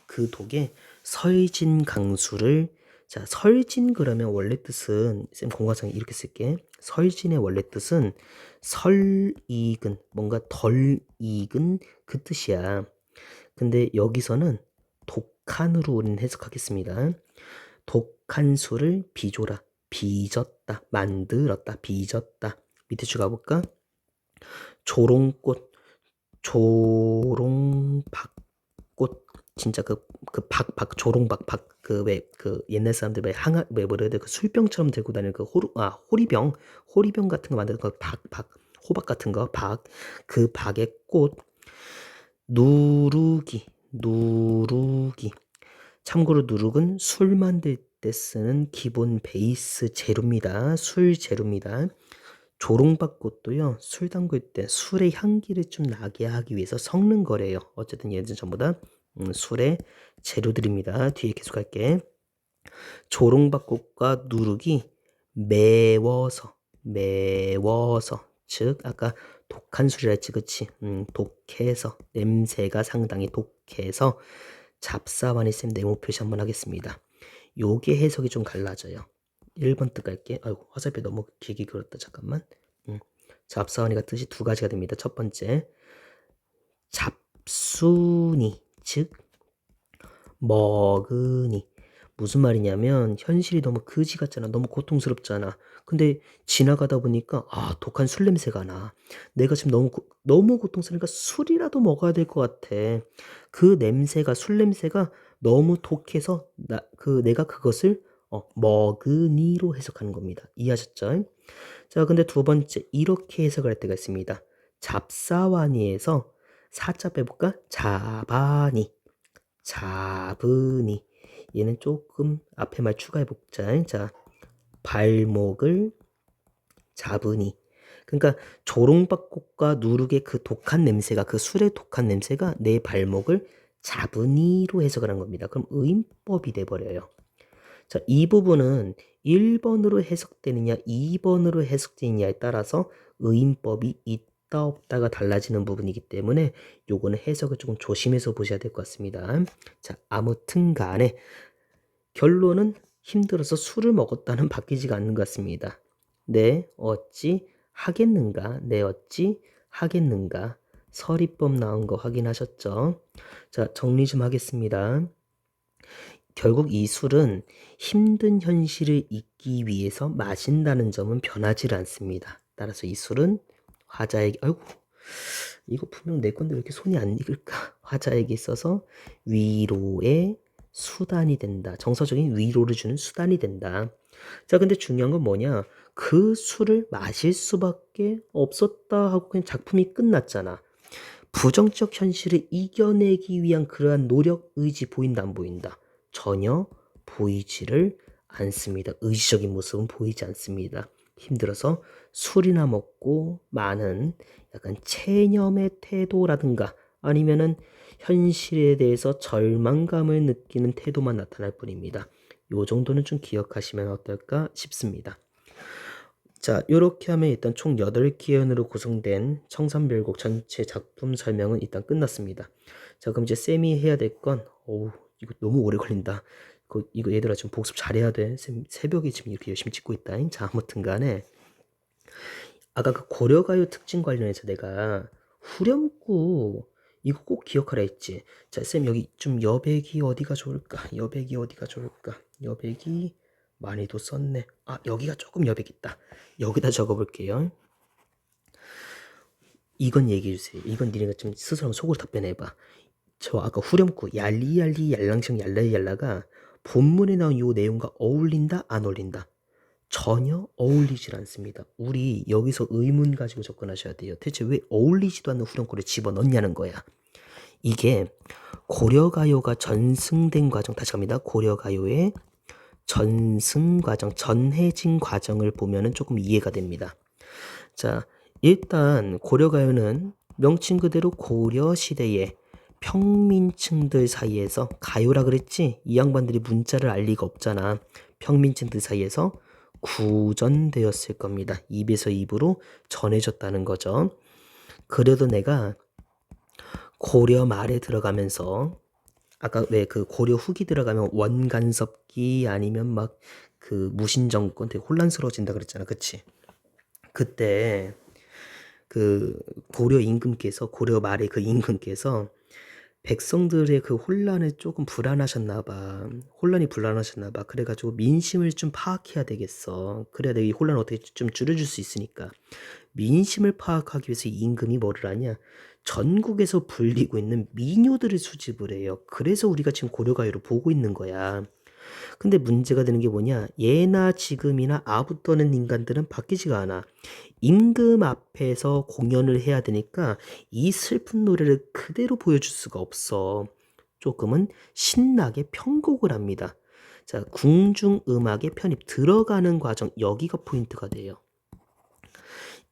S1: 그 독에 설진 강수를 자 설진 그러면 원래 뜻은 쌤 공과상에 이렇게 쓸게. 설진의 원래 뜻은 설익은 뭔가 덜 익은 그 뜻이야. 근데 여기서는 독한으로 우리는 해석하겠습니다. 독한 수를 빚어라 빚었다 만들었다 빚었다. 밑에 쭉 가볼까? 조롱꽃 조롱박꽃 진짜 그 조롱박 그 왜 그 옛날 사람들 왜 왜 뭐라 해야 돼 그 술병처럼 들고 다니는 그 호리병 같은 거 만드는 거 호박 같은 거 그 박의 꽃 누룩이 참고로 누룩은 술 만들 때 쓰는 기본 베이스 재료입니다. 술 재료입니다. 조롱박꽃도요. 술 담글 때 술의 향기를 좀 나게 하기 위해서 섞는 거래요. 어쨌든 얘는 전부 다 술의 재료들입니다. 뒤에 계속 할게. 조롱박꽃과 누룩이 매워서 즉 아까 독한 술이라 했지 그치? 독해서 냄새가 상당히 독해서 잡사와니 쌤 네모 표시 한번 하겠습니다. 요게 해석이 좀 갈라져요. 1번 뜻 갈게. 아이고 화살표 너무 길게 그렸다. 잠깐만. 잡사원이가 뜻이 두 가지가 됩니다. 첫 번째 잡순이 즉 먹으니 무슨 말이냐면 현실이 너무 거지 같잖아. 너무 고통스럽잖아. 근데 지나가다 보니까 독한 술 냄새가 나. 내가 지금 너무 고통스러우니까 술이라도 먹어야 될 것 같아. 그 냄새가 술 냄새가 너무 독해서 내가 그것을 먹으니로 해석하는 겁니다. 이해하셨죠? 자, 근데 두 번째 이렇게 해석을 할 때가 있습니다. 잡사와니에서 사자 빼볼까? 잡으니 얘는 조금 앞에 말 추가해볼자. 자, 발목을 잡으니 그러니까 조롱박꽃과 누룩의 그 독한 냄새가 그 술의 독한 냄새가 내 발목을 잡으니로 해석을 한 겁니다. 그럼 의인법이 돼버려요. 자, 이 부분은 1번으로 해석되느냐 2번으로 해석되느냐에 따라서 의인법이 있다 없다가 달라지는 부분이기 때문에 요거는 해석을 조금 조심해서 보셔야 될 것 같습니다. 자, 아무튼 간에 결론은 힘들어서 술을 먹었다는 바뀌지가 않는 것 같습니다. 네, 어찌 하겠는가? 네, 어찌 하겠는가? 서리법 나온 거 확인하셨죠? 자, 정리 좀 하겠습니다. 결국 이 술은 힘든 현실을 잊기 위해서 마신다는 점은 변하지 않습니다. 따라서 이 술은 화자에게 아이고 이거 분명 내 건데 왜 이렇게 손이 안 익을까? 화자에게 있어서 위로의 수단이 된다. 정서적인 위로를 주는 수단이 된다. 자, 근데 중요한 건 뭐냐? 그 술을 마실 수밖에 없었다 하고 그냥 작품이 끝났잖아. 부정적 현실을 이겨내기 위한 그러한 노력, 의지 보인다 안 보인다? 전혀 보이지를 않습니다. 의지적인 모습은 보이지 않습니다. 힘들어서 술이나 먹고 많은 약간 체념의 태도라든가 아니면은 현실에 대해서 절망감을 느끼는 태도만 나타날 뿐입니다. 요 정도는 좀 기억하시면 어떨까 싶습니다. 자, 이렇게 하면 일단 총 8기현으로 구성된 청산별곡 전체 작품 설명은 일단 끝났습니다. 자, 그럼 이제 쌤이 해야 될 건, 이거 너무 오래 걸린다. 이거 얘들아 지금 복습 잘해야 돼. 쌤 새벽에 지금 이렇게 열심히 찍고 있다. 자, 아무튼 간에, 아까 그 고려가요 특징 관련해서 내가 후렴구, 이거 꼭 기억하라 했지. 자, 쌤 여기 좀 여백이 어디가 좋을까? 여백이 많이도 썼네. 여기가 조금 여백 있다. 여기다 적어볼게요. 이건 얘기해주세요. 이건 니네가 좀 스스로 속으로 답변해봐. 저 아까 후렴구 얄리얄리 얄랑성 얄라얄라가 본문에 나온 요 내용과 어울린다 안 어울린다? 전혀 어울리질 않습니다. 우리 여기서 의문 가지고 접근하셔야 돼요. 대체 왜 어울리지도 않는 후렴구를 집어넣냐는 거야. 이게 고려가요가 전승된 과정, 다시 갑니다. 고려가요의 전승 과정, 전해진 과정을 보면은 조금 이해가 됩니다. 자, 일단 고려가요는 명칭 그대로 고려 시대의 평민층들 사이에서 가요라 그랬지? 이 양반들이 문자를 알 리가 없잖아. 평민층들 사이에서 구전되었을 겁니다. 입에서 입으로 전해졌다는 거죠. 그래도 내가 고려 말에 들어가면서 아까 왜 그 고려 후기 들어가면 원간섭기 아니면 막 그 무신정권 되게 혼란스러워진다 그랬잖아. 그치? 그때 그 고려 임금께서 고려 말의 그 임금께서 백성들의 그 혼란에 조금 불안하셨나 봐. 혼란이 불안하셨나 봐. 그래가지고 민심을 좀 파악해야 되겠어. 그래야 내가 이 혼란을 어떻게 좀 줄여줄 수 있으니까. 민심을 파악하기 위해서 이 임금이 뭐를 하냐? 전국에서 불리고 있는 민요들을 수집을 해요. 그래서 우리가 지금 고려가요를 보고 있는 거야. 근데 문제가 되는 게 뭐냐? 예나 지금이나 아부 떠는 인간들은 바뀌지가 않아. 임금 앞에서 공연을 해야 되니까 이 슬픈 노래를 그대로 보여줄 수가 없어. 조금은 신나게 편곡을 합니다. 자, 궁중음악의 편입 들어가는 과정, 여기가 포인트가 돼요.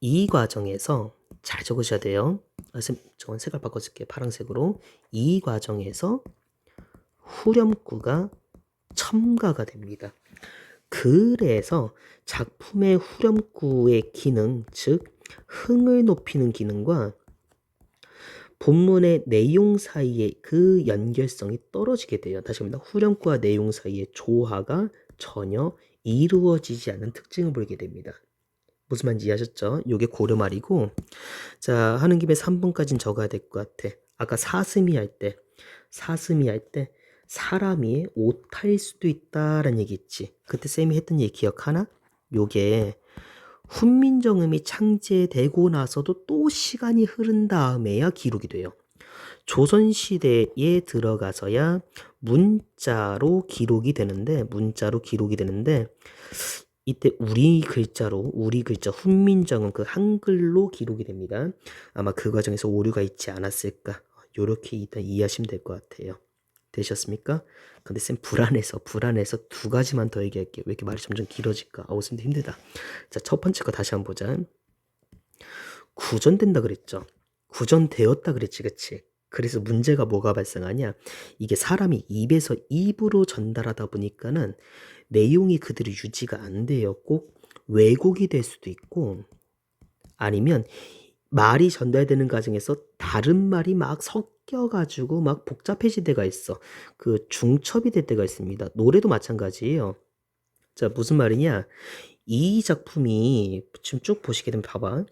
S1: 이 과정에서 잘 적으셔야 돼요. 저건 색깔 바꿔줄게. 파란색으로. 이 과정에서 후렴구가 첨가가 됩니다. 그래서 작품의 후렴구의 기능, 즉 흥을 높이는 기능과 본문의 내용 사이의 그 연결성이 떨어지게 돼요. 다시 합니다. 후렴구와 내용 사이의 조화가 전혀 이루어지지 않는 특징을 보이게 됩니다. 무슨 말인지 이해하셨죠? 요게 고려말이고, 자, 하는 김에 3번까지는 적어야 될 것 같아. 아까 사슴이 할 때 사람이 오타일 수도 있다라는 얘기 있지. 그때 쌤이 했던 얘기 기억하나? 요게 훈민정음이 창제되고 나서도 또 시간이 흐른 다음에야 기록이 돼요. 조선시대에 들어가서야 문자로 기록이 되는데 이때 우리 글자 훈민정음 그 한글로 기록이 됩니다. 아마 그 과정에서 오류가 있지 않았을까. 요렇게 일단 이해하시면 될 것 같아요. 되셨습니까? 근데 쌤 불안해서 두 가지만 더 얘기할게요. 왜 이렇게 말이 점점 길어질까? 쌤도 힘들다. 자, 첫 번째 거 다시 한번 보자. 구전된다 그랬죠. 구전되었다 그랬지, 그치? 그래서 문제가 뭐가 발생하냐? 이게 사람이 입에서 입으로 전달하다 보니까는 내용이 그대로 유지가 안 돼요. 꼭 왜곡이 될 수도 있고, 아니면 말이 전달되는 과정에서 다른 말이 막 섞여가지고 막 복잡해질 때가 있어. 그 중첩이 될 때가 있습니다. 노래도 마찬가지예요. 자, 무슨 말이냐? 이 작품이 지금 쭉 보시게 되면 봐봐.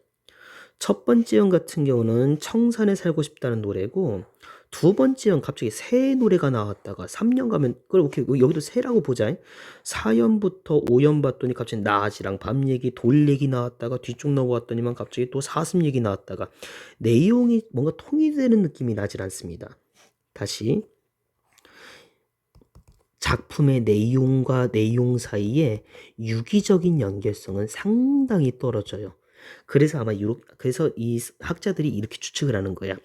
S1: 첫 번째 형 같은 경우는 청산에 살고 싶다는 노래고, 두 번째 형 갑자기 새 노래가 나왔다가 3년 가면 그렇게 여기도 새라고 보자. 4연부터 5연 봤더니 갑자기 낮이랑 밤 얘기, 돌 얘기 나왔다가 뒤쪽 넘어왔더니만 갑자기 또 사슴 얘기 나왔다가 내용이 뭔가 통일되는 느낌이 나질 않습니다. 다시 작품의 내용과 내용 사이에 유기적인 연결성은 상당히 떨어져요. 그래서 그래서 이 학자들이 이렇게 추측을 하는 거야.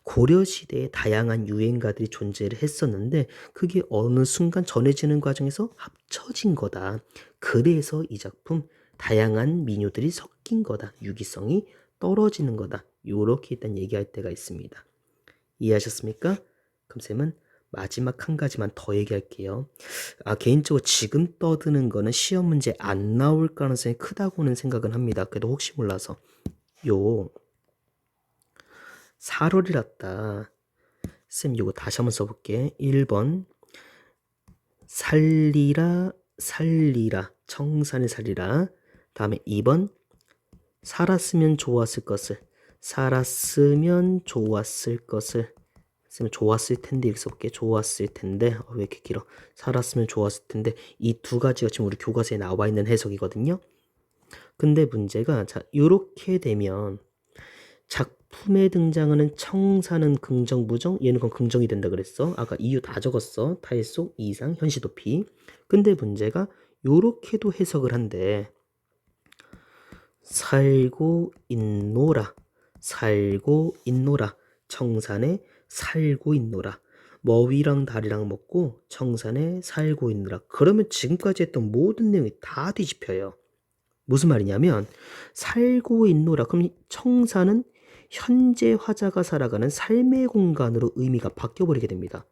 S1: 고려 시대에 다양한 유행가들이 존재를 했었는데 그게 어느 순간 전해지는 과정에서 합쳐진 거다. 그래서 이 작품 다양한 민요들이 섞인 거다. 유기성이 떨어지는 거다. 요렇게 일단 얘기할 때가 있습니다. 이해하셨습니까? 그럼 쌤은 마지막 한 가지만 더 얘기할게요. 개인적으로 지금 떠드는 거는 시험 문제 안 나올 가능성이 크다고는 생각은 합니다. 그래도 혹시 몰라서. 요, 살얼이랐다. 쌤 요거 다시 한번 써볼게. 1번, 살리라, 청산에 살리라. 다음에 2번, 살았으면 좋았을 것을. 쓰면 좋았을 텐데 이렇게 써볼게. 좋았을 텐데 왜 이렇게 길어? 살았으면 좋았을 텐데 이 두 가지가 지금 우리 교과서에 나와 있는 해석이거든요. 근데 문제가 자 이렇게 되면 작품에 등장하는 청사는 긍정 부정 얘는 그건 긍정이 된다 그랬어. 아까 이유 다 적었어. 타일 속 이상 현시 도피. 근데 문제가 요렇게도 해석을 한대. 살고 있노라. 살고 있노라. 청산에 살고 있노라. 머위랑 다리랑 먹고 청산에 살고 있노라. 그러면 지금까지 했던 모든 내용이 다 뒤집혀요. 무슨 말이냐면 살고 있노라. 그럼 청산은 현재 화자가 살아가는 삶의 공간으로 의미가 바뀌어버리게 됩니다.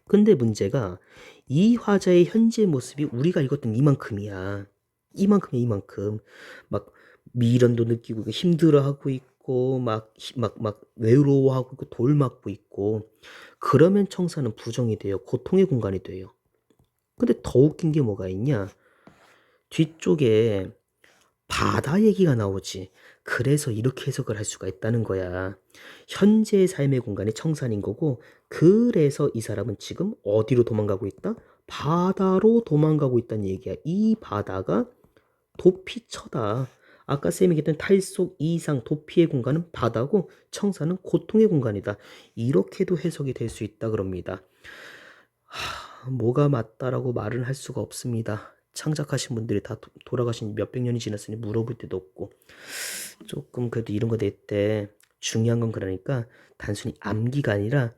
S1: 근데 문제가 이 화자의 현재 모습이 우리가 읽었던 이만큼이야. 이만큼이야, 이만큼. 막 미련도 느끼고 힘들어하고 있고 막 외로워하고 있고 돌 맞고 있고 그러면 청산은 부정이 돼요. 고통의 공간이 돼요. 근데 더 웃긴 게 뭐가 있냐? 뒤쪽에 바다 얘기가 나오지. 그래서 이렇게 해석을 할 수가 있다는 거야. 현재의 삶의 공간이 청산인 거고, 그래서 이 사람은 지금 어디로 도망가고 있다? 바다로 도망가고 있다는 얘기야. 이 바다가 도피처다. 아까 쌤이 얘기했던 탈속 이상 도피의 공간은 바다고 청산은 고통의 공간이다. 이렇게도 해석이 될 수 있다 그럽니다. 뭐가 맞다라고 말은 할 수가 없습니다. 창작하신 분들이 다 돌아가신 지 몇백 년이 지났으니 물어볼 데도 없고 조금 그래도 이런 거 낼 때 중요한 건 그러니까 단순히 암기가 아니라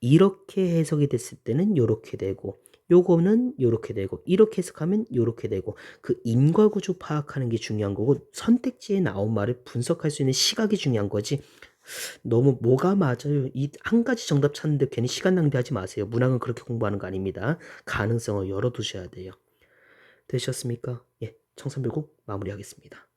S1: 이렇게 해석이 됐을 때는 요렇게 되고 요거는 요렇게 되고 이렇게 해석하면 요렇게 되고 그 인과구조 파악하는 게 중요한 거고 선택지에 나온 말을 분석할 수 있는 시각이 중요한 거지. 너무 뭐가 맞아요. 이 한 가지 정답 찾는데 괜히 시간 낭비하지 마세요. 문학은 그렇게 공부하는 거 아닙니다. 가능성을 열어두셔야 돼요. 되셨습니까? 예, 청산별곡 마무리하겠습니다.